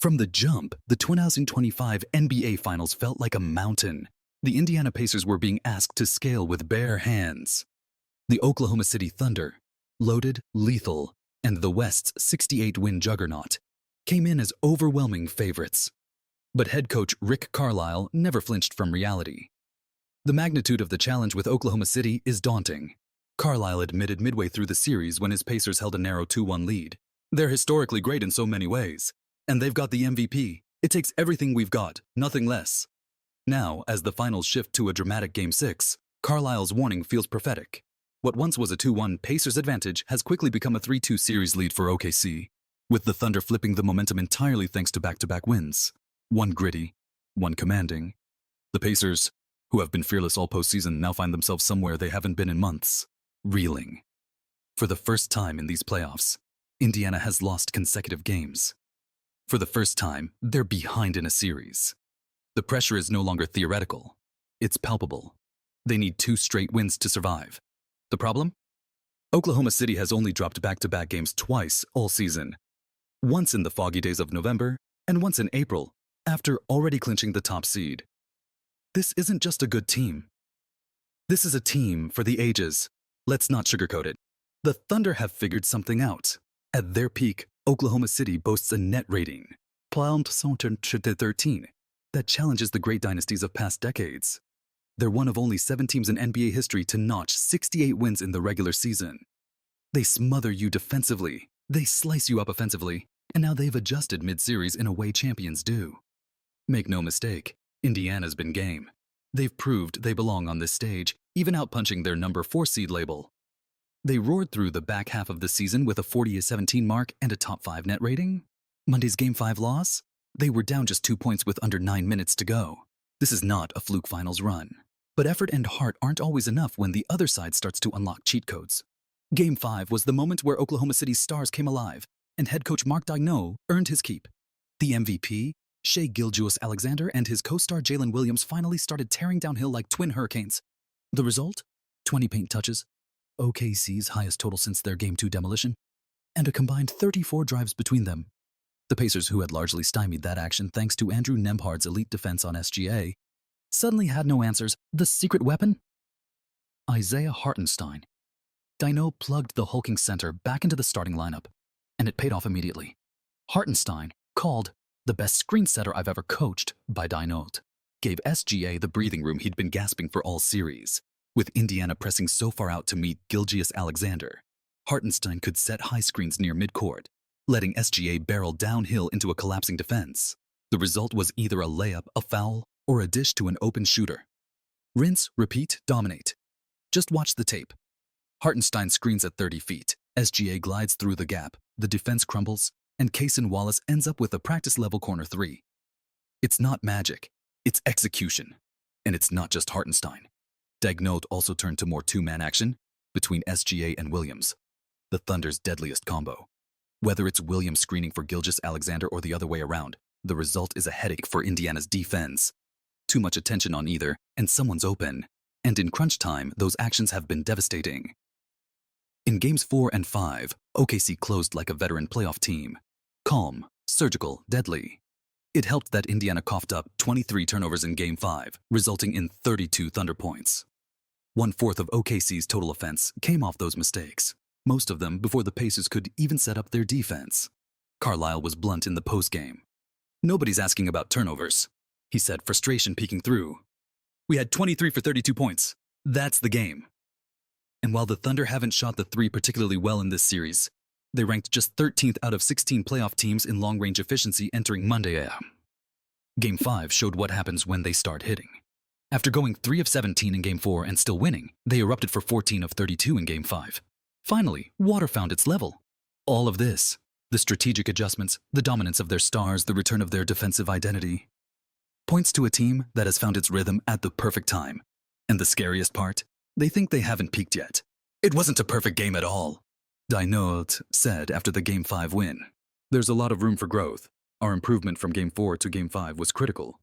From the jump, the 2025 NBA Finals felt like a mountain. The Indiana Pacers were being asked to scale with bare hands. The Oklahoma City Thunder, loaded, lethal, and the West's 68-win juggernaut, came in as overwhelming favorites. But head coach Rick Carlisle never flinched from reality. The magnitude of the challenge with Oklahoma City is daunting. Carlisle admitted midway through the series when his Pacers held a narrow 2-1 lead. They're historically great in so many ways, and they've got the MVP. It takes everything we've got, nothing less. Now, as the finals shift to a dramatic Game 6, Carlisle's warning feels prophetic. What once was a 2-1 Pacers advantage has quickly become a 3-2 series lead for OKC, with the Thunder flipping the momentum entirely thanks to back-to-back wins. One gritty, one commanding. The Pacers, who have been fearless all postseason, now find themselves somewhere they haven't been in months, reeling. For the first time in these playoffs, Indiana has lost consecutive games. For the first time, they're behind in a series. The pressure is no longer theoretical. It's palpable. They need 2 straight wins to survive. The problem? Oklahoma City has only dropped back-to-back games twice all season. Once in the foggy days of November, and once in April, after already clinching the top seed. This isn't just a good team. This is a team for the ages. Let's not sugarcoat it. The Thunder have figured something out. At their peak, Oklahoma City boasts a net rating, .13, that challenges the great dynasties of past decades. They're one of only 7 teams in NBA history to notch 68 wins in the regular season. They smother you defensively, they slice you up offensively, and now they've adjusted mid-series in a way champions do. Make no mistake, Indiana's been game. They've proved they belong on this stage, even outpunching their number 4 seed label. They roared through the back half of the season with a 40-17 mark and a top 5 net rating. Monday's Game 5 loss? They were down just 2 points with under 9 minutes to go. This is not a fluke finals run. But effort and heart aren't always enough when the other side starts to unlock cheat codes. Game 5 was the moment where Oklahoma City's stars came alive, and head coach Mark Daigneault earned his keep. The MVP, Shai Gilgeous-Alexander, and his co-star Jalen Williams finally started tearing downhill like twin hurricanes. The result? 20 paint touches, OKC's highest total since their Game 2 demolition, and a combined 34 drives between them. The Pacers, who had largely stymied that action thanks to Andrew Nembhard's elite defense on SGA, suddenly had no answers. The secret weapon? Isaiah Hartenstein. Daigneault plugged the hulking center back into the starting lineup, and it paid off immediately. Hartenstein, called the best screen setter I've ever coached by Daigneault, gave SGA the breathing room he'd been gasping for all series. With Indiana pressing so far out to meet Gilgeous-Alexander, Hartenstein could set high screens near midcourt, letting SGA barrel downhill into a collapsing defense. The result was either a layup, a foul, or a dish to an open shooter. Rinse, repeat, dominate. Just watch the tape. Hartenstein screens at 30 feet. SGA glides through the gap, the defense crumbles, and Cason Wallace ends up with a practice-level corner 3. It's not magic, it's execution. And it's not just Hartenstein. Daigneault also turned to more 2-man action between SGA and Williams, the Thunder's deadliest combo. Whether it's Williams screening for Gilgeous-Alexander or the other way around, the result is a headache for Indiana's defense. Too much attention on either, and someone's open. And in crunch time, those actions have been devastating. In Games 4 and 5, OKC closed like a veteran playoff team. Calm, surgical, deadly. It helped that Indiana coughed up 23 turnovers in Game 5, resulting in 32 Thunder points. 1/4 of OKC's total offense came off those mistakes, most of them before the Pacers could even set up their defense. Carlisle was blunt in the postgame. "Nobody's asking about turnovers," he said, frustration peeking through. "We had 23 for 32 points. That's the game." And while the Thunder haven't shot the 3 particularly well in this series, they ranked just 13th out of 16 playoff teams in long-range efficiency entering Monday. Game 5 showed what happens when they start hitting. After going 3 of 17 in Game 4 and still winning, they erupted for 14 of 32 in Game 5. Finally, water found its level. All of this, the strategic adjustments, the dominance of their stars, the return of their defensive identity, points to a team that has found its rhythm at the perfect time. And the scariest part? They think they haven't peaked yet. "It wasn't a perfect game at all," Daigneault said after the Game 5 win. "There's a lot of room for growth. Our improvement from Game 4 to Game 5 was critical.